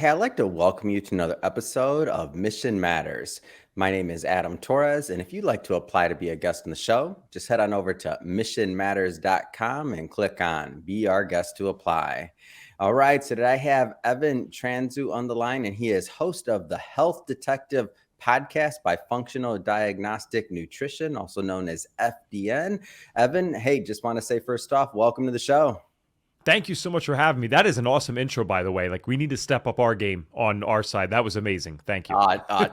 Hey, I'd like to welcome you to another episode of Mission Matters. My name is Adam Torres, and if you'd like to apply to be a guest on the show, just head on over to missionmatters.com and click on Be Our Guest to Apply. All right, so today I have Evan Transue on the line, and he is host of the Health Detective podcast by Functional Diagnostic Nutrition, also known as FDN. Evan, hey, just want to say first off, welcome to the show. Thank you so much for having me. That is an awesome intro, by the way. Like, we need to step up our game on our side. That was amazing. Thank you.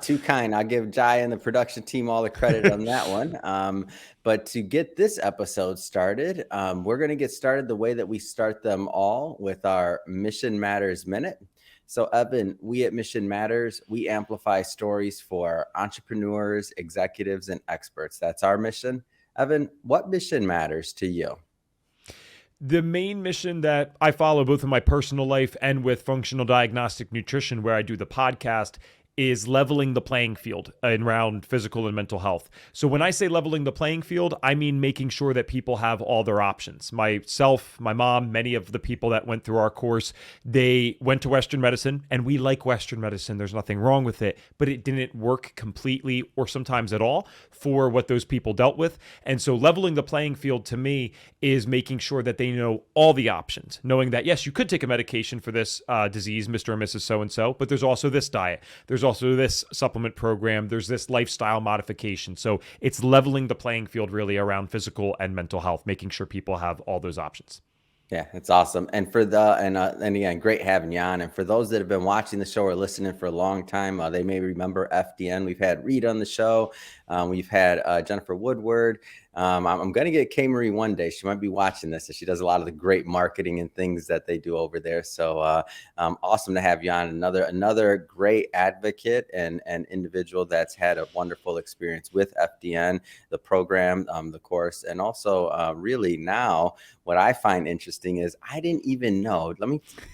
Too kind. I'll give Jai and the production team all the credit on that one. But to get this episode started, we're going to get started the way that we start them all with our Mission Matters Minute. So, Evan, we at Mission Matters, we amplify stories for entrepreneurs, executives, and experts. That's our mission. Evan, what mission matters to you? The main mission that I follow both in my personal life and with Functional Diagnostic Nutrition, where I do the podcast, is leveling the playing field around physical and mental health. So when I say leveling the playing field, I mean making sure that people have all their options. Myself, my mom, many of the people that went through our course, they went to Western medicine, and we like Western medicine. There's nothing wrong with it, but it didn't work completely or sometimes at all for what those people dealt with. And so leveling the playing field to me is making sure that they know all the options, knowing that, yes, you could take a medication for this disease, Mr. and Mrs. So-and-so, but there's also this diet. There's also this supplement program. There's this lifestyle modification. So it's leveling the playing field really around physical and mental health, making sure people have all those options. Yeah, it's awesome. And and again, great having you on. And for those that have been watching the show or listening for a long time, they may remember FDN. We've had Reed on the show. We've had Jennifer Woodward. I'm going to get Kay Marie one day. She might be watching this. She does a lot of the great marketing and things that they do over there. So awesome to have you on. Another great advocate and individual that's had a wonderful experience with FDN, the program, the course, and also really now what I find interesting is I didn't even know.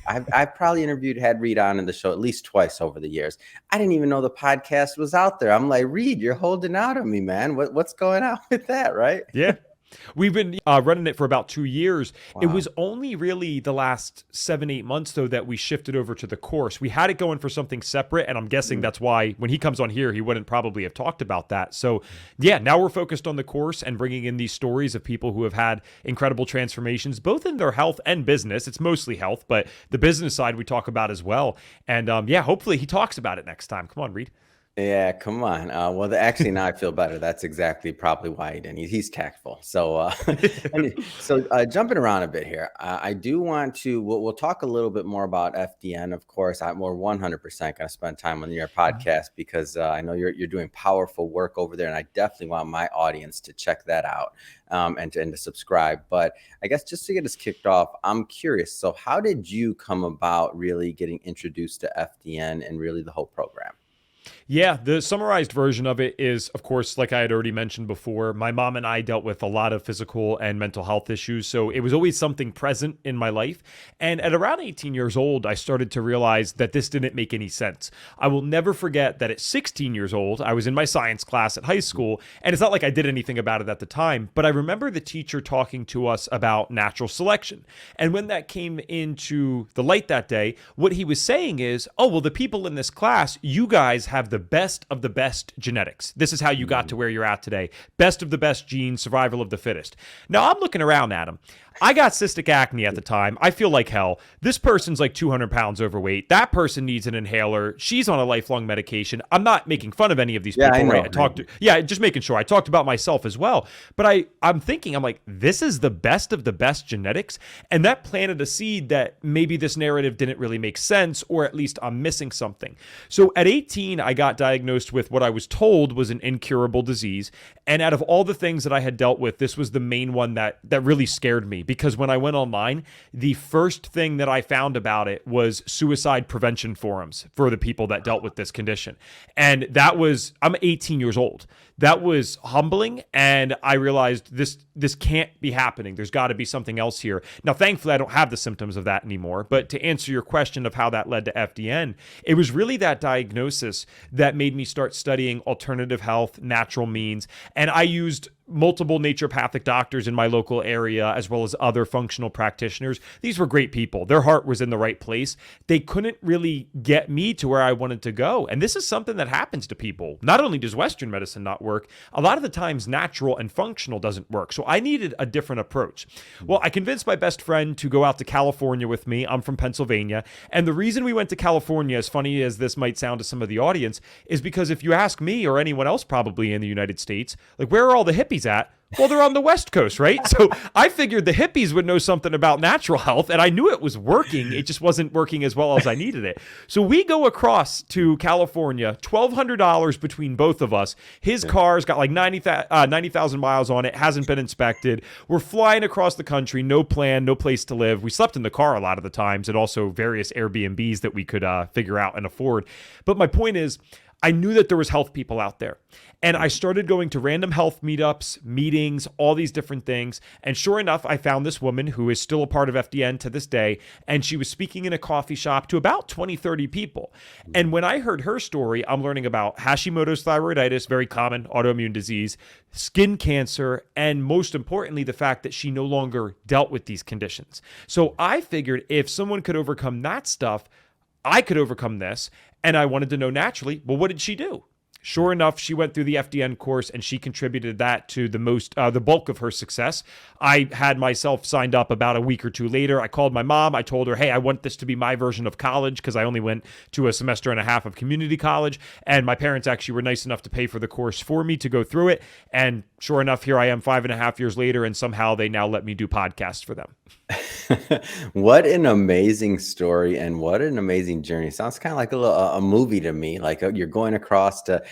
I've probably had Reed on in the show at least twice over the years. I didn't even know the podcast was out there. I'm like, Reed, you're holding out on me, man. What's going on with that, right? Yeah. We've been running it for about 2 years. Wow. It was only really the last 7-8 months, though, that we shifted over to the course. We had it going for something separate, and I'm guessing that's why when he comes on here, he wouldn't probably have talked about that. So, yeah, now we're focused on the course and bringing in these stories of people who have had incredible transformations, both in their health and business. It's mostly health, but the business side we talk about as well. And, yeah, hopefully he talks about it next time. Come on, Reed. Yeah, come on. Actually, now I feel better. That's exactly probably why he didn't. He's tactful. So, jumping around a bit here, I do want to. We'll talk a little bit more about FDN. Of course, we're 100% going to spend time on your podcast because I know you're doing powerful work over there, and I definitely want my audience to check that out and to subscribe. But I guess just to get us kicked off, I'm curious. So, how did you come about really getting introduced to FDN and really the whole program? Yeah, the summarized version of it is, of course, like I had already mentioned before, my mom and I dealt with a lot of physical and mental health issues. So it was always something present in my life. And at around 18 years old, I started to realize that this didn't make any sense. I will never forget that at 16 years old, I was in my science class at high school. And it's not like I did anything about it at the time, but I remember the teacher talking to us about natural selection. And when that came into the light that day, what he was saying is, oh, well, the people in this class, you guys have the best of the best genetics. This is how you got to where you're at today. Best of the best genes, survival of the fittest. Now, I'm looking around at him. I got cystic acne at the time. I feel like hell. This person's like 200 pounds overweight. That person needs an inhaler. She's on a lifelong medication. I'm not making fun of any of these people. I know, right? Just making sure. I talked about myself as well. But I'm like, this is the best of the best genetics. And that planted a seed that maybe this narrative didn't really make sense, or at least I'm missing something. So at 18, I got diagnosed with what I was told was an incurable disease. And out of all the things that I had dealt with, this was the main one that really scared me. Because when I went online, the first thing that I found about it was suicide prevention forums for the people that dealt with this condition. And I'm 18 years old. That was humbling. And I realized this can't be happening. There's got to be something else here. Now, thankfully, I don't have the symptoms of that anymore. But to answer your question of how that led to FDN, it was really that diagnosis that made me start studying alternative health, natural means. And I used multiple naturopathic doctors in my local area, as well as other functional practitioners. These were great people. Their heart was in the right place. They couldn't really get me to where I wanted to go. And this is something that happens to people. Not only does Western medicine not work, a lot of the times natural and functional doesn't work. So I needed a different approach. Well, I convinced my best friend to go out to California with me. I'm from Pennsylvania. And the reason we went to California, as funny as this might sound to some of the audience, is because if you ask me or anyone else probably in the United States, like, where are all the hippies at? Well, they're on the West Coast, right? So I figured the hippies would know something about natural health, and I knew it was working. It just wasn't working as well as I needed it. So we go across to California, $1,200 between both of us. His car's got like 90,000 miles on it, hasn't been inspected. We're flying across the country, no plan, no place to live. We slept in the car a lot of the times, and also various Airbnbs that we could figure out and afford. But my point is, I knew that there was health people out there. And I started going to random health meetups, meetings, all these different things. And sure enough, I found this woman who is still a part of FDN to this day. And she was speaking in a coffee shop to about 20, 30 people. And when I heard her story, I'm learning about Hashimoto's thyroiditis, very common autoimmune disease, skin cancer, and most importantly, the fact that she no longer dealt with these conditions. So I figured if someone could overcome that stuff, I could overcome this. And I wanted to know naturally, well, what did she do? Sure enough, she went through the FDN course and she contributed that to the bulk of her success. I had myself signed up about a week or two later. I called my mom. I told her, hey, I want this to be my version of college because I only went to a semester and a half of community college. And my parents actually were nice enough to pay for the course for me to go through it. And sure enough, here I am 5.5 years later, and somehow they now let me do podcasts for them. What an amazing story and what an amazing journey. Sounds kind of like a movie to me. Like you're going across to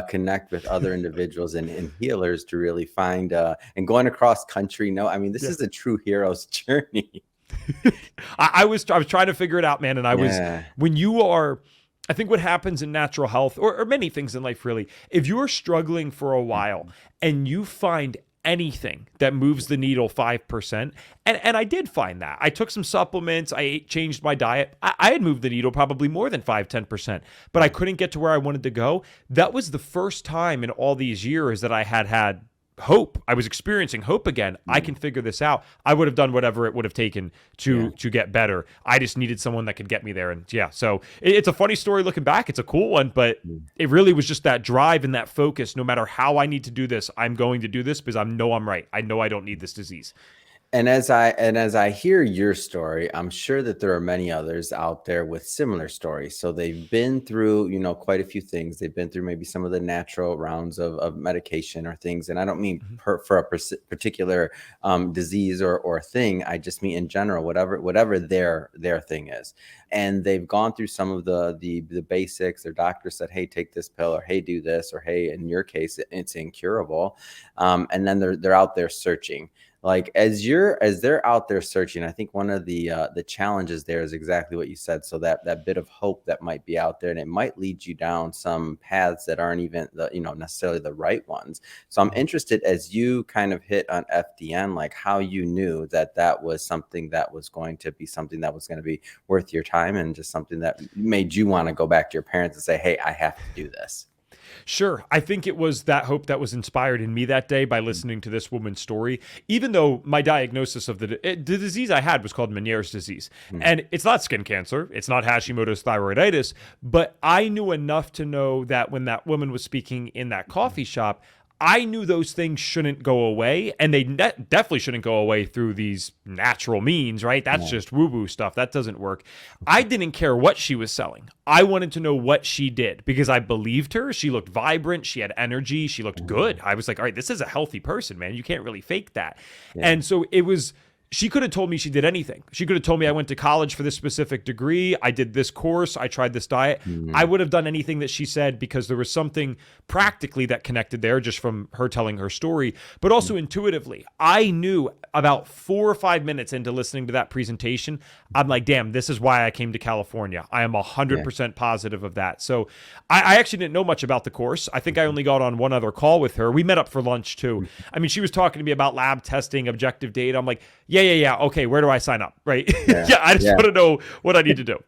connect with other individuals and healers to really find and going across country. No, I mean, this is a true hero's journey. I was trying to figure it out, man. And when you are, I think what happens in natural health or many things in life, really, if you're struggling for a while and you find anything that moves the needle 5%. And I did find that. I took some supplements. Changed my diet. I had moved the needle probably more than 5-10%, but I couldn't get to where I wanted to go. That was the first time in all these years that I had hope. I was experiencing hope again. I can figure this out. I would have done whatever it would have taken to get better. I just needed someone that could get me there. And so it's a funny story looking back. It's a cool one, but it really was just that drive and that focus. No matter how I need to do this, I'm going to do this because I know I'm right. I know I don't need this disease. And as I hear your story, I'm sure that there are many others out there with similar stories. So they've been through, quite a few things. They've been through maybe some of the natural rounds of medication or things. And I don't mean for a particular disease or thing. I just mean in general, whatever their thing is. And they've gone through some of the basics. Their doctor said, hey, take this pill, or hey, do this, or hey, in your case, it's incurable. And then they're out there searching. Like as they're out there searching, I think one of the challenges there is exactly what you said. So that bit of hope that might be out there, and it might lead you down some paths that aren't even necessarily the right ones. So I'm interested, as you kind of hit on FDN, like how you knew that was something that was going to be worth your time, and just something that made you want to go back to your parents and say, hey, I have to do this. Sure. I think it was that hope that was inspired in me that day by listening to this woman's story, even though my diagnosis of the disease I had was called Meniere's disease. And it's not skin cancer. It's not Hashimoto's thyroiditis. But I knew enough to know that when that woman was speaking in that coffee shop, I knew those things shouldn't go away, and they definitely shouldn't go away through these natural means, right? That's just woo-woo stuff. That doesn't work. I didn't care what she was selling. I wanted to know what she did because I believed her. She looked vibrant. She had energy. She looked good. I was like, all right, this is a healthy person, man. You can't really fake that. And so it was... She could have told me she did anything. She could have told me I went to college for this specific degree. I did this course. I tried this diet. I would have done anything that she said because there was something practically that connected there just from her telling her story, but also intuitively. I knew about 4 or 5 minutes into listening to that presentation, I'm like, damn, this is why I came to California. I am 100% positive of that. So I actually didn't know much about the course. I think I only got on one other call with her. We met up for lunch too. I mean, she was talking to me about lab testing, objective data. I'm like, yeah. Okay, where do I sign up? Right? I just want to know what I need to do.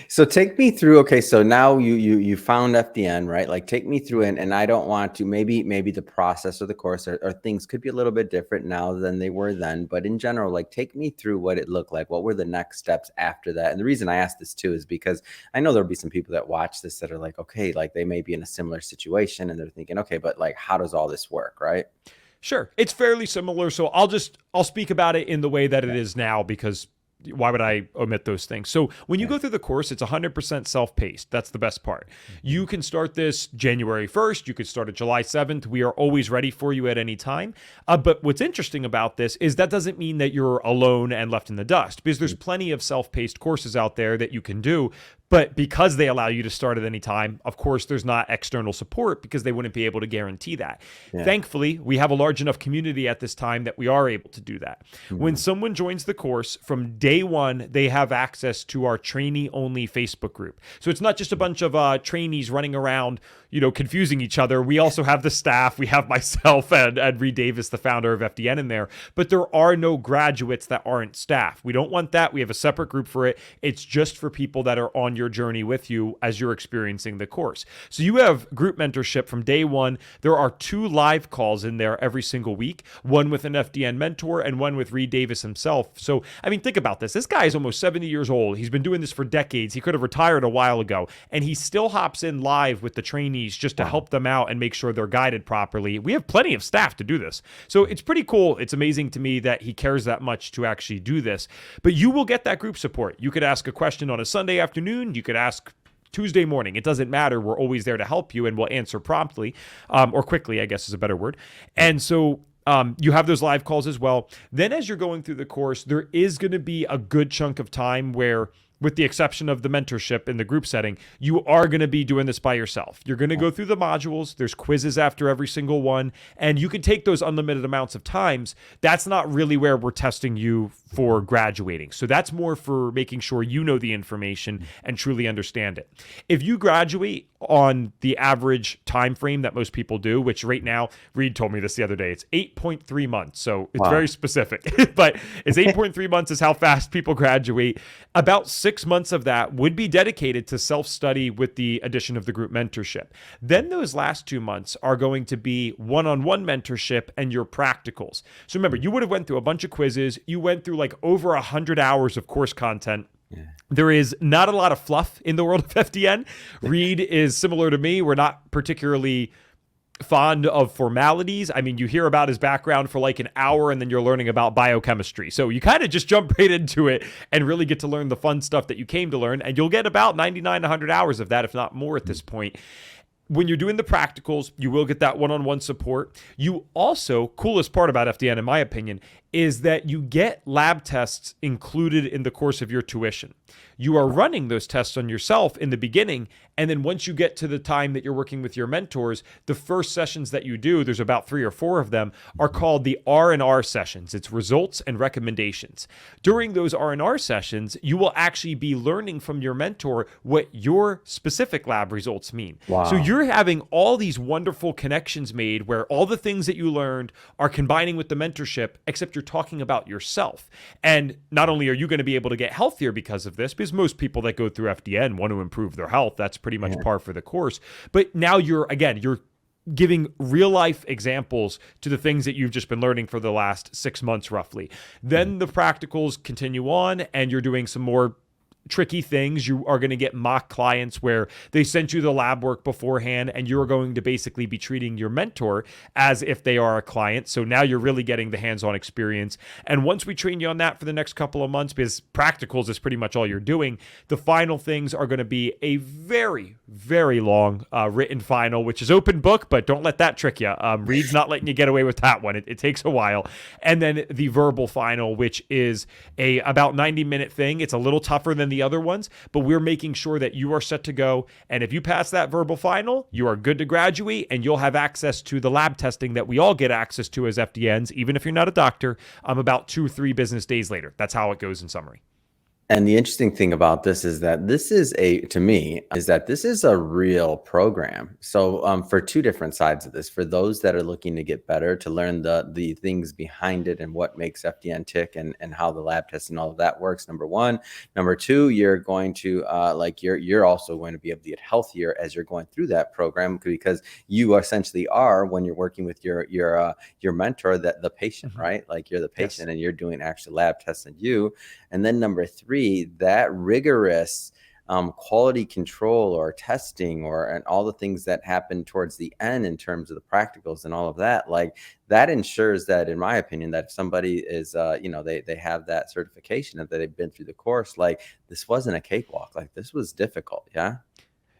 So take me through. Okay, so now you found FDN, right? Like take me through, and I don't want to, maybe the process or the course or things could be a little bit different now than they were then. But in general, like take me through what it looked like. What were the next steps after that? And the reason I asked this too is because I know there'll be some people that watch this that are like, okay, like they may be in a similar situation and they're thinking, okay, but like how does all this work, right? Sure. It's fairly similar. So I'll speak about it in the way that it is now, because why would I omit those things? So when you go through the course, it's 100% self-paced. That's the best part. You can start this January 1st. You could start it July 7th. We are always ready for you at any time. But what's interesting about this is that doesn't mean that you're alone and left in the dust, because there's plenty of self-paced courses out there that you can do. But because they allow you to start at any time, of course, there's not external support because they wouldn't be able to guarantee that. Yeah. Thankfully, we have a large enough community at this time that we are able to do that. Mm-hmm. When someone joins the course, from day one, they have access to our trainee-only Facebook group. So it's not just a bunch of trainees running around, confusing each other. We also have the staff. We have myself and Reed Davis, the founder of FDN, in there. But there are no graduates that aren't staff. We don't want that. We have a separate group for it. It's just for people that are on your journey with you as you're experiencing the course. So you have group mentorship from day one. There are 2 live calls in there every single week, one with an FDN mentor and one with Reed Davis himself. So, I mean, think about this. This guy is almost 70 years old. He's been doing this for decades. He could have retired a while ago, and he still hops in live with the trainees just to help them out and make sure they're guided properly. We have plenty of staff to do this. So it's pretty cool. It's amazing to me that he cares that much to actually do this. But you will get that group support. You could ask a question on a Sunday afternoon. You could ask Tuesday morning. It doesn't matter. We're always there to help you, and we'll answer promptly, or quickly, I guess is a better word. And so you have those live calls as well. Then as you're going through the course, there is going to be a good chunk of time where, with the exception of the mentorship in the group setting, you are going to be doing this by yourself. You're going to go through the modules. There's quizzes after every single one, and you can take those unlimited amounts of times. That's not really where we're testing you for graduating. So that's more for making sure you know the information and truly understand it. If you graduate on the average time frame that most people do, which right now, Reed told me this the other day, it's 8.3 months. So it's very specific, but it's 8.3 months is how fast people graduate. About 6 months of that would be dedicated to self-study with the addition of the group mentorship. Then those last 2 months are going to be one-on-one mentorship and your practicals. So remember, you would have went through a bunch of quizzes. You went through like over 100 hours of course content. Yeah. There is not a lot of fluff in the world of FDN. Reed is similar to me. We're not particularly fond of formalities. I mean, you hear about his background for like an hour and then you're learning about biochemistry. So you kind of just jump right into it and really get to learn the fun stuff that you came to learn. And you'll get about 99 to 100 hours of that, if not more at this point. When you're doing the practicals, you will get that one-on-one support. You also, coolest part about FDN, in my opinion, is that you get lab tests included in the course of your tuition. You are running those tests on yourself in the beginning, and then once you get to the time that you're working with your mentors, the first sessions that you do, there's about 3 or 4 of them, are called the R&R sessions. It's results and recommendations. During those R&R sessions, you will actually be learning from your mentor what your specific lab results mean. Wow. So you're having all these wonderful connections made where all the things that you learned are combining with the mentorship, except you're talking about yourself. And not only are you going to be able to get healthier because of this, because most people that go through FDN want to improve their health. That's pretty much par for the course. But now you're giving real life examples to the things that you've just been learning for the last 6 months, roughly. Then the practicals continue on and you're doing some more tricky things. You are going to get mock clients where they sent you the lab work beforehand and you're going to basically be treating your mentor as if they are a client. So now you're really getting the hands-on experience. And once we train you on that for the next couple of months, because practicals is pretty much all you're doing, the final things are going to be a very, very long written final, which is open book, but don't let that trick you. Reed's not letting you get away with that one. It takes a while. And then the verbal final, which is a about 90-minute thing. It's a little tougher than the other ones, but we're making sure that you are set to go. And if you pass that verbal final, you are good to graduate and you'll have access to the lab testing that we all get access to as FDNs, even if you're not a doctor, about 2 or 3 business days later. That's how it goes in summary. And the interesting thing about this is that to me, is that this is a real program. So, for two different sides of this, for those that are looking to get better, to learn the things behind it and what makes FDN tick and how the lab test and all of that works. Number one, number two, you're going to you're also going to be able to get healthier as you're going through that program, because you essentially are, when you're working with your mentor, that the patient, right? Like you're the patient, Yes. and you're doing actual lab tests on you. And then number three, that rigorous quality control or testing and all the things that happen towards the end in terms of the practicals and all of that, like that ensures that, in my opinion, that if somebody is, they have that certification and that they've been through the course, like this wasn't a cakewalk, like this was difficult. Yeah.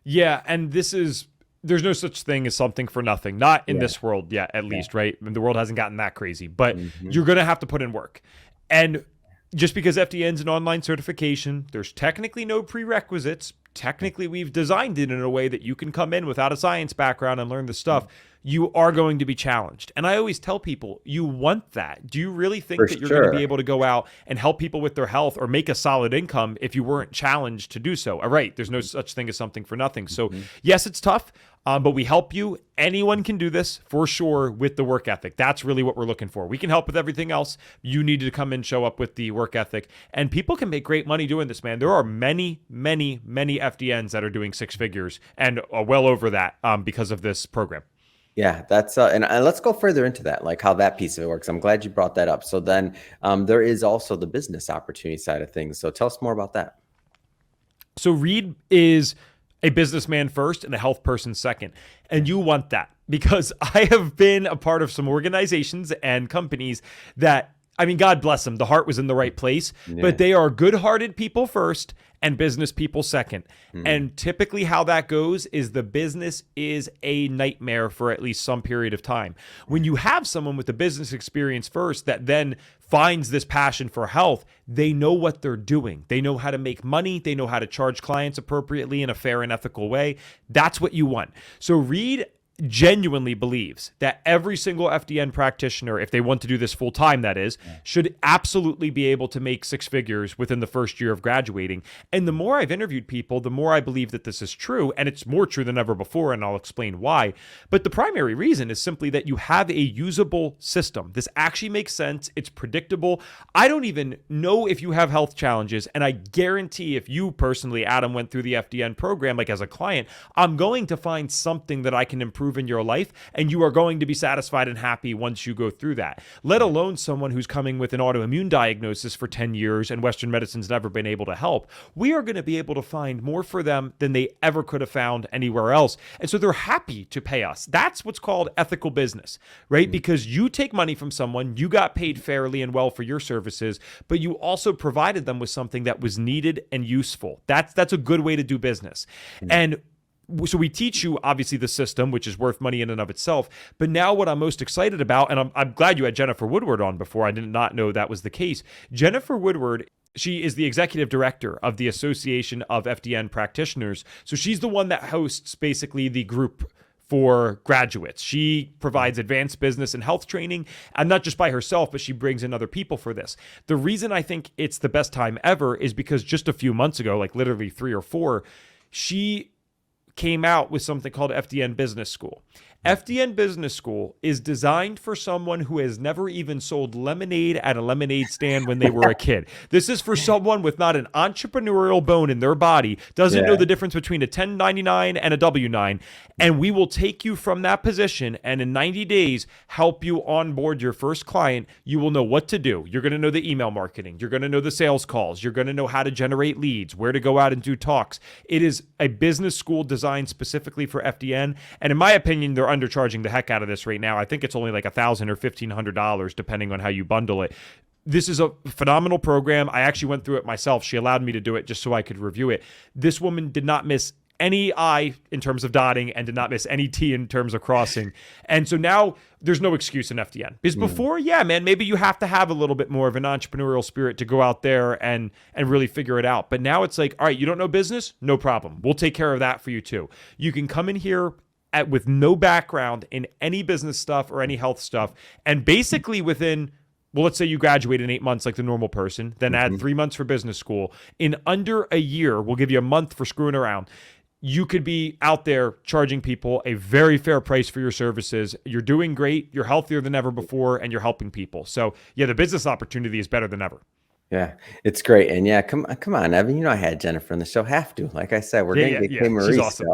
Yeah, and there's no such thing as something for nothing. Not in Yeah. this world yet, at Yeah. least, right? The world hasn't gotten that crazy, but Mhm. you're going to have to put in work. And just because FDN's an online certification, there's technically no prerequisites. Technically, we've designed it in a way that you can come in without a science background and learn the stuff. You are going to be challenged. And I always tell people, you want that. Do you really think For that you're going to be sure. able to go out and help people with their health or make a solid income if you weren't challenged to do so? All right, there's no such thing as something for nothing. So, yes, it's tough, but we help you. Anyone can do this for sure with the work ethic. That's really what we're looking for. We can help with everything else. You need to come and show up with the work ethic. And people can make great money doing this, man. There are many, many, many FDNs that are doing six figures and well over that because of this program. Yeah, that's and let's go further into that, like how that piece of it works. I'm glad you brought that up. So then, there is also the business opportunity side of things. So tell us more about that. So Reed is a businessman first and a health person second. And you want that because I have been a part of some organizations and companies that, I mean, God bless them. The heart was in the right place, Yeah. but they are good-hearted people first and business people second. And typically how that goes is the business is a nightmare for at least some period of time. When you have someone with a business experience first that then finds this passion for health, they know what they're doing. They know how to make money. They know how to charge clients appropriately in a fair and ethical way. That's what you want. So Reed genuinely believes that every single FDN practitioner, if they want to do this full time, that is, should absolutely be able to make six figures within the first year of graduating. And the more I've interviewed people, the more I believe that this is true. And it's more true than ever before. And I'll explain why. But the primary reason is simply that you have a usable system. This actually makes sense. It's predictable. I don't even know if you have health challenges. And I guarantee if you personally, Adam, went through the FDN program, like as a client, I'm going to find something that I can improve in your life, and you are going to be satisfied and happy once you go through that. Let alone someone who's coming with an autoimmune diagnosis for 10 years and Western medicine's never been able to help. We are going to be able to find more for them than they ever could have found anywhere else. And so they're happy to pay us. That's what's called ethical business, right? Because you take money from someone, you got paid fairly and well for your services, but you also provided them with something that was needed and useful. That's a good way to do business. And so we teach you, obviously, the system, which is worth money in and of itself. But now what I'm most excited about, and I'm glad you had Jennifer Woodward on before. I did not know that was the case. Jennifer Woodward, she is the executive director of the Association of FDN Practitioners. So she's the one that hosts basically the group for graduates. She provides advanced business and health training, and not just by herself, but she brings in other people for this. The reason I think it's the best time ever is because just a few months ago, like literally 3 or 4, she came out with something called FDN Business School. FDN Business School is designed for someone who has never even sold lemonade at a lemonade stand when they were a kid. This is for someone with not an entrepreneurial bone in their body, doesn't know the difference between a 1099 and a W9, and we will take you from that position and in 90 days help you onboard your first client. You will know what to do. You're going to know the email marketing. You're going to know the sales calls. You're going to know how to generate leads, where to go out and do talks. It is a business school designed specifically for FDN, and in my opinion, they're undercharging the heck out of this right now. I think it's only like $1,000 or $1,500 depending on how you bundle it. This is a phenomenal program. I actually went through it myself. She allowed me to do it just so I could review it. This woman did not miss any I in terms of dotting and did not miss any T in terms of crossing. And so now there's no excuse in FDN. Because before, yeah, man, maybe you have to have a little bit more of an entrepreneurial spirit to go out there and really figure it out. But now it's like, all right, you don't know business? No problem. We'll take care of that for you too. You can come in here with no background in any business stuff or any health stuff, and basically within well, let's say you graduate in 8 months like the normal person, then add 3 months for business school. In under a year, we'll give you a month for screwing around. You could be out there charging people a very fair price for your services. You're doing great. You're healthier than ever before, and you're helping people. So yeah, the business opportunity is better than ever. Yeah, it's great. And yeah, come on, Evan. You know I had Jennifer on the show. Have to. Like I said, we're gonna get Kay She's Marie awesome.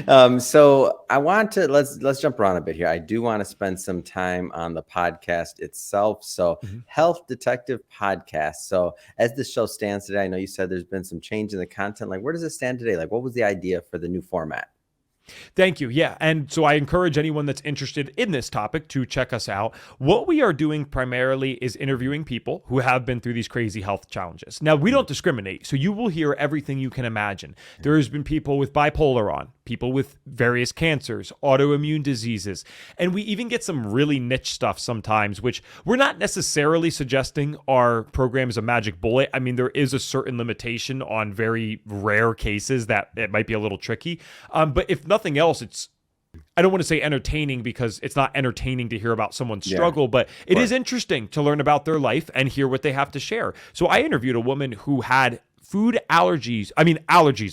still. So I want to let's jump around a bit here. I do want to spend some time on the podcast itself. So Health Detective Podcast. So as the show stands today, I know you said there's been some change in the content. Like, where does it stand today? Like, what was the idea for the new format? Thank you. Yeah. And so I encourage anyone that's interested in this topic to check us out. What we are doing primarily is interviewing people who have been through these crazy health challenges. Now, we don't discriminate, so you will hear everything you can imagine. There has been people with bipolar on, people with various cancers, autoimmune diseases, and we even get some really niche stuff sometimes, which we're not necessarily suggesting our program is a magic bullet. I mean, there is a certain limitation on very rare cases that it might be a little tricky. But if nothing else, I don't want to say entertaining because it's not entertaining to hear about someone's struggle, but it is interesting to learn about their life and hear what they have to share. So I interviewed a woman who had allergies,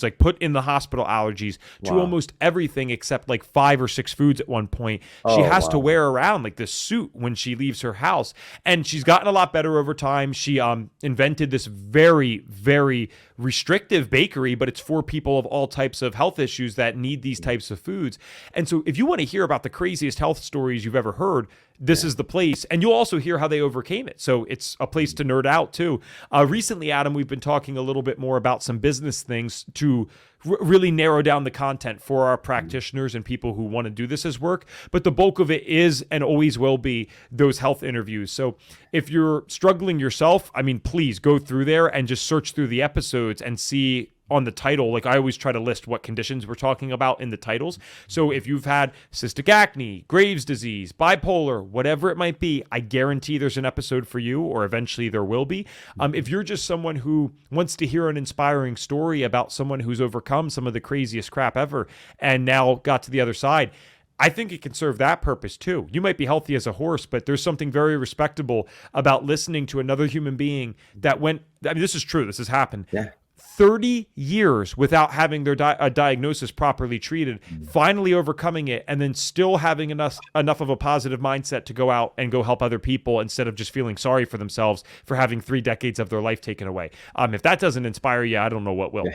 like put in the hospital allergies to almost everything except like 5 or 6 foods at one point. She has to wear around like this suit when she leaves her house. And she's gotten a lot better over time. She invented this very, very restrictive bakery, but it's for people of all types of health issues that need these types of foods. And so if you want to hear about the craziest health stories you've ever heard, this is the place. And you'll also hear how they overcame it. So it's a place to nerd out too. Recently, Adam, we've been talking a little bit more about some business things to really narrow down the content for our practitioners and people who want to do this as work. But the bulk of it is and always will be those health interviews. So if you're struggling yourself, I mean, please go through there and just search through the episodes and see on the title. Like I always try to list what conditions we're talking about in the titles. So if you've had cystic acne, Graves' disease, bipolar, whatever it might be, I guarantee there's an episode for you, or eventually there will be. If you're just someone who wants to hear an inspiring story about someone who's overcome some of the craziest crap ever and now got to the other side, I think it can serve that purpose too. You might be healthy as a horse, but there's something very respectable about listening to another human being that went, I mean, this is true, this has happened. 30 years without having their diagnosis properly treated, finally overcoming it, and then still having enough of a positive mindset to go out and go help other people instead of just feeling sorry for themselves for having 3 decades of their life taken away. If that doesn't inspire you, I don't know what will.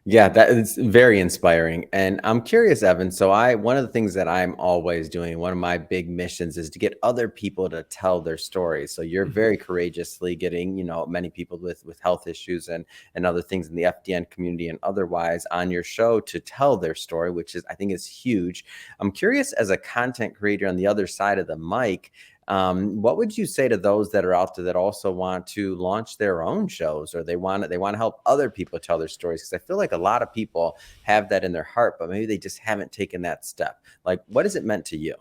Yeah, that is very inspiring. And I'm curious, Evan. So one of the things that I'm always doing, one of my big missions is to get other people to tell their stories. So you're very courageously getting, many people with health issues and other things in the FDN community and otherwise on your show to tell their story, which I think is huge. I'm curious, as a content creator on the other side of the mic, what would you say to those that are out there that also want to launch their own shows, or they want to help other people tell their stories? Because I feel like a lot of people have that in their heart, but maybe they just haven't taken that step. Like, what has it meant to you?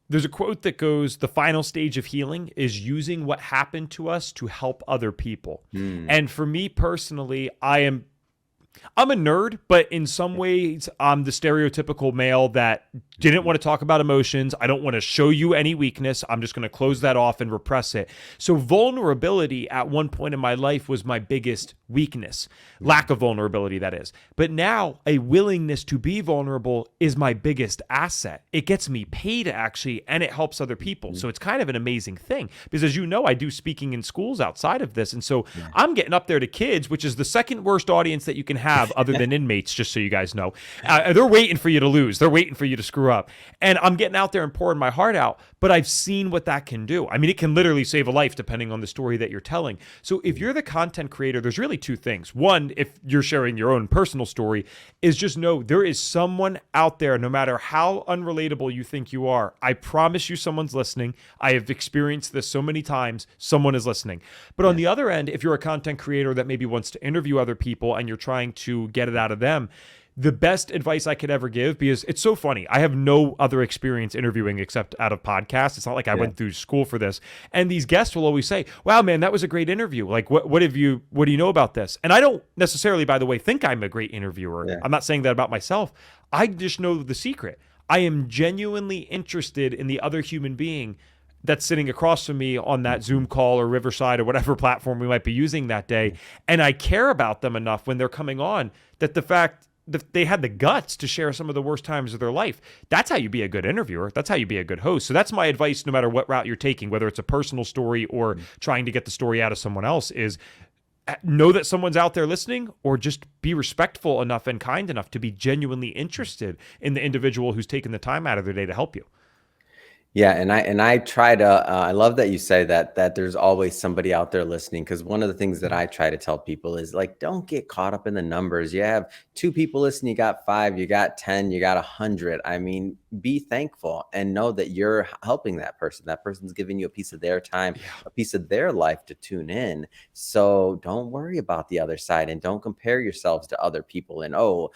There's a quote that goes, the final stage of healing is using what happened to us to help other people. And for me personally, I'm a nerd, but in some ways, I'm the stereotypical male that didn't want to talk about emotions. I don't want to show you any weakness. I'm just going to close that off and repress it. So vulnerability at one point in my life was my biggest weakness. Lack of vulnerability, that is. But now a willingness to be vulnerable is my biggest asset. It gets me paid actually, and it helps other people. So it's kind of an amazing thing because, as you know, I do speaking in schools outside of this. And so I'm getting up there to kids, which is the second worst audience that you can have other than inmates, just so you guys know. They're waiting for you to lose. They're waiting for you to screw up. And I'm getting out there and pouring my heart out, but I've seen what that can do. I mean, it can literally save a life depending on the story that you're telling. So if you're the content creator, there's really 2 things. One, if you're sharing your own personal story, is just know there is someone out there, no matter how unrelatable you think you are. I promise you someone's listening. I have experienced this so many times. Someone is listening. But on the other end, if you're a content creator that maybe wants to interview other people and you're trying to get it out of them, the best advice I could ever give, because it's so funny, I have no other experience interviewing except out of podcasts. It's not like I went through school for this. And these guests will always say, wow, man, that was a great interview. Like, what do you know about this? And I don't necessarily, by the way, think I'm a great interviewer. I'm not saying that about myself. I just know the secret. I am genuinely interested in the other human being that's sitting across from me on that Zoom call or Riverside or whatever platform we might be using that day. And I care about them enough when they're coming on that the fact that they had the guts to share some of the worst times of their life. That's how you be a good interviewer. That's how you be a good host. So that's my advice, no matter what route you're taking, whether it's a personal story or trying to get the story out of someone else, is know that someone's out there listening, or just be respectful enough and kind enough to be genuinely interested in the individual who's taken the time out of their day to help you. Yeah, and I try to. I love that you say that there's always somebody out there listening, because one of the things that I try to tell people is, like, don't get caught up in the numbers. You have 2 people listening, you got 5, you got 10, you got 100. I mean, be thankful and know that you're helping that person. That person's giving you a piece of their time, a piece of their life to tune in. So don't worry about the other side, and don't compare yourselves to other people. And, oh,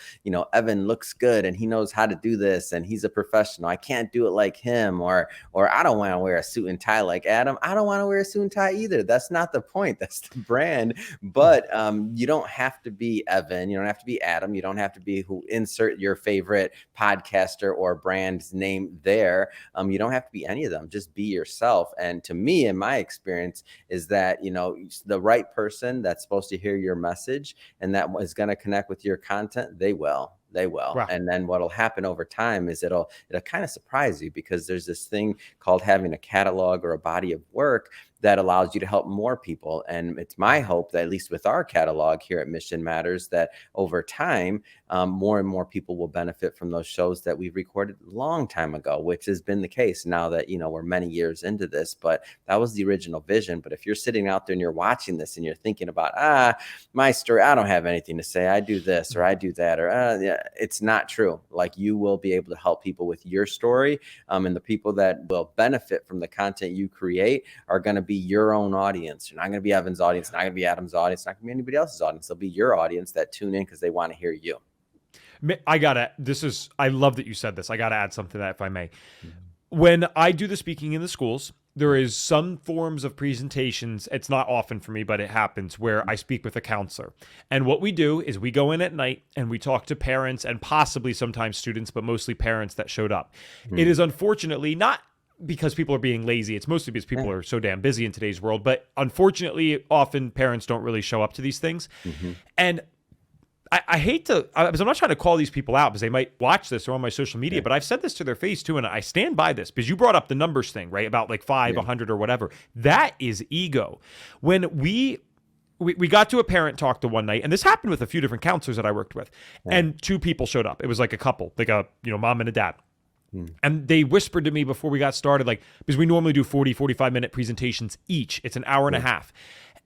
Evan looks good and he knows how to do this and he's a professional, I can't do it like him. Or I don't want to wear a suit and tie like Adam. I don't want to wear a suit and tie either. That's not the point. That's the brand. But you don't have to be Evan. You don't have to be Adam. You don't have to be insert your favorite podcaster or brand's name there. You don't have to be any of them. Just be yourself. And to me, in my experience, is that, the right person that's supposed to hear your message and that is going to connect with your content, they will. Wow. And then what'll happen over time is it'll kind of surprise you, because there's this thing called having a catalog or a body of work that allows you to help more people. And it's my hope that, at least with our catalog here at Mission Matters, that over time, more and more people will benefit from those shows that we've recorded a long time ago, which has been the case now that, we're many years into this. But that was the original vision. But if you're sitting out there and you're watching this and you're thinking about, my story, I don't have anything to say, I do this or I do that, or yeah, it's not true. Like, you will be able to help people with your story, and the people that will benefit from the content you create are going to be your own audience. You're not going to be Evan's audience, not going to be Adam's audience, not going to be anybody else's audience. They'll be your audience that tune in because they want to hear you. I love that you said this. I got to add something to that, if I may. When I do the speaking in the schools, there is some forms of presentations. It's not often for me, but it happens, where I speak with a counselor. And what we do is we go in at night and we talk to parents and possibly sometimes students, but mostly parents that showed up. It is unfortunately not because people are being lazy. It's mostly because people are so damn busy in today's world. But unfortunately, often parents don't really show up to these things. And I hate to, because I'm not trying to call these people out because they might watch this or on my social media, but I've said this to their face too, and I stand by this, because you brought up the numbers thing, right? About like 5, 100 or whatever. That is ego. When we got to a parent talk to one night, and this happened with a few different counselors that I worked with, and 2 people showed up. It was like a couple, like a mom and a dad. And they whispered to me before we got started, like, because we normally do 40, 45-minute presentations each. It's an hour and a half.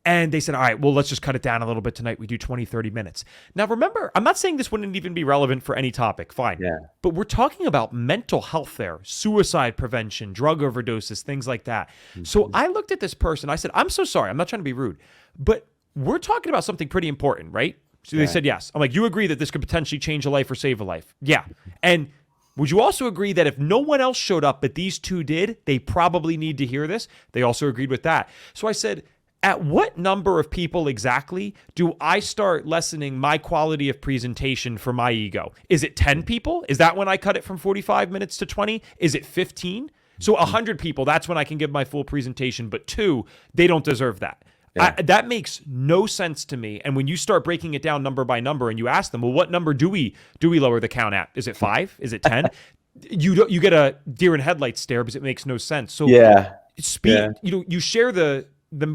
And they said, all right, well, let's just cut it down a little bit tonight. We do 20, 30 minutes. Now, remember, I'm not saying this wouldn't even be relevant for any topic. Fine. Yeah. But we're talking about mental health there, suicide prevention, drug overdoses, things like that. So I looked at this person. I said, I'm so sorry. I'm not trying to be rude, but we're talking about something pretty important, right? So they said, yes. I'm like, you agree that this could potentially change a life or save a life? Yeah. And would you also agree that if no one else showed up, but these 2 did, they probably need to hear this? They also agreed with that. So I said, at what number of people exactly do I start lessening my quality of presentation for my ego? Is it 10 people? Is that when I cut it from 45 minutes to 20? Is it 15? So 100 people, that's when I can give my full presentation, but 2, they don't deserve that. Yeah. That makes no sense to me. And when you start breaking it down number by number and you ask them, well, what number do we lower the count at? Is it 5? Is it 10? You get a deer in headlights stare because it makes no sense. So you share the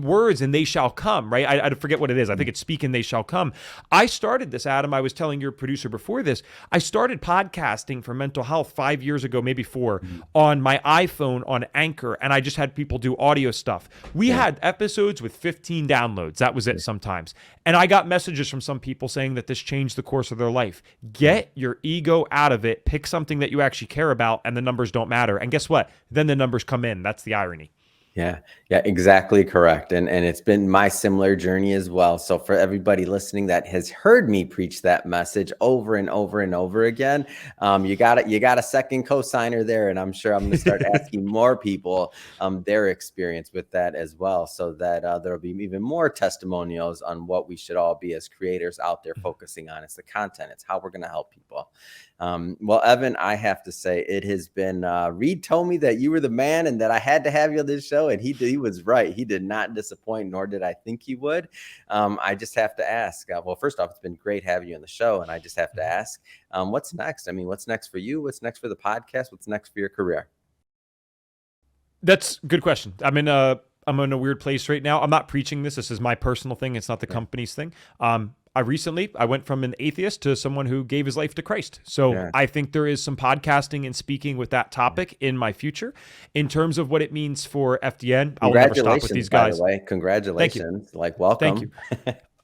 words and they shall come, right? I forget what it is. I think it's speak and they shall come. I started this, Adam. I was telling your producer before this, I started podcasting for mental health 5 years ago, maybe 4, on my iPhone on Anchor. And I just had people do audio stuff. We had episodes with 15 downloads. That was it sometimes. And I got messages from some people saying that this changed the course of their life. Get your ego out of it. Pick something that you actually care about, and the numbers don't matter. And guess what? Then the numbers come in. That's the irony. Yeah, exactly correct. And it's been my similar journey as well. So for everybody listening that has heard me preach that message over and over and over again, you got a second cosigner there, and I'm sure I'm going to start asking more people their experience with that as well, so that there'll be even more testimonials on what we should all be as creators out there focusing on. It's the content. It's how we're going to help people. Well, Evan, I have to say it has been, Reed told me that you were the man and that I had to have you on this show. And he was right. He did not disappoint, nor did I think he would. I just have to ask, well, first off, it's been great having you on the show. And I just have to ask, what's next? I mean, what's next for you? What's next for the podcast? What's next for your career? That's a good question. I'm in a weird place right now. I'm not preaching this. This is my personal thing. It's not the company's thing. I went from an atheist to someone who gave his life to Christ. So I think there is some podcasting and speaking with that topic in my future. In terms of what it means for FDN, I'll never stop with these guys. By the way, congratulations. Thank you. Welcome. Thank you.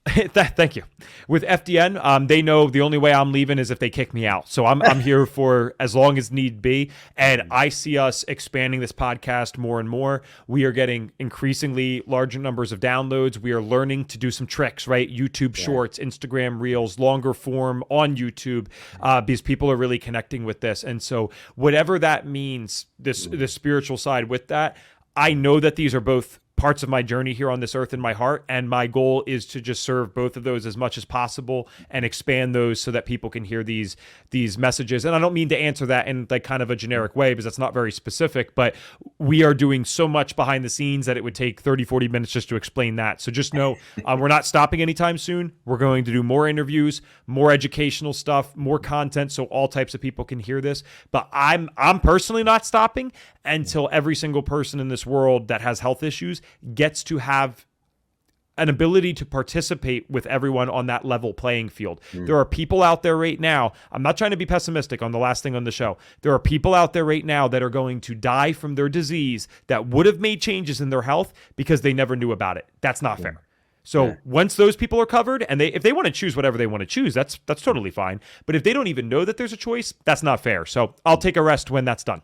Thank you. With FDN, they know the only way I'm leaving is if they kick me out. So I'm here for as long as need be. And I see us expanding this podcast more and more. We are getting increasingly larger numbers of downloads. We are learning to do some tricks, right? YouTube Shorts, Instagram Reels, longer form on YouTube, because people are really connecting with this. And so whatever that means, this spiritual side with that, I know that these are both parts of my journey here on this earth in my heart, and my goal is to just serve both of those as much as possible and expand those so that people can hear these messages. And I don't mean to answer that in like kind of a generic way because that's not very specific, but we are doing so much behind the scenes that it would take 30-40 minutes just to explain that. So just know we're not stopping anytime soon. We're going to do more interviews, more educational stuff, more content so all types of people can hear this. But I'm personally not stopping until every single person in this world that has health issues gets to have an ability to participate with everyone on that level playing field. There are people out there right now. I'm not trying to be pessimistic on the last thing on the show. There are people out there right now that are going to die from their disease that would have made changes in their health because they never knew about it. That's not fair. So once those people are covered and if they want to choose whatever they want to choose, that's totally fine. But if they don't even know that there's a choice, that's not fair. So I'll take a rest when that's done.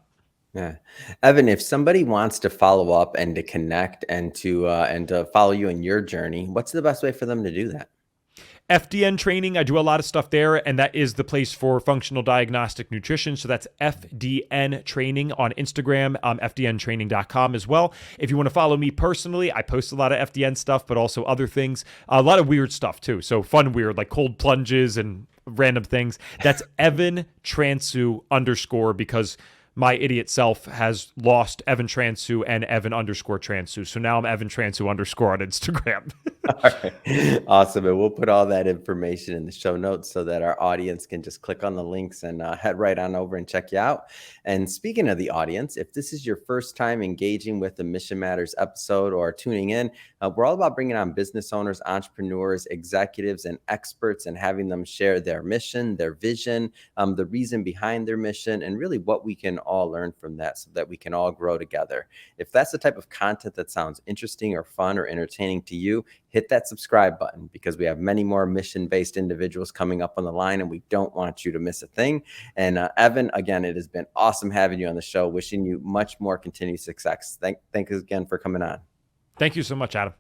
Yeah. Evan, if somebody wants to follow up and to connect and to follow you in your journey, what's the best way for them to do that? FDN training, I do a lot of stuff there, and that is the place for Functional Diagnostic Nutrition. So that's FDN Training on Instagram, FDNtraining.com as well. If you want to follow me personally, I post a lot of FDN stuff, but also other things, a lot of weird stuff too. So fun, weird, like cold plunges and random things. That's Evan Transue _, because my idiot self has lost Evan Transue and Evan _Transue. So now I'm Evan Transue _ on Instagram. All right. Awesome. And we'll put all that information in the show notes so that our audience can just click on the links and head right on over and check you out. And speaking of the audience, if this is your first time engaging with the Mission Matters episode or tuning in, we're all about bringing on business owners, entrepreneurs, executives, and experts and having them share their mission, their vision, the reason behind their mission, and really what we can all learn from that so that we can all grow together. If that's the type of content that sounds interesting or fun or entertaining to you, hit that subscribe button because we have many more mission-based individuals coming up on the line and we don't want you to miss a thing. And Evan, again, it has been awesome having you on the show. Wishing you much more continued success. Thank you again for coming on. Thank you so much, Adam.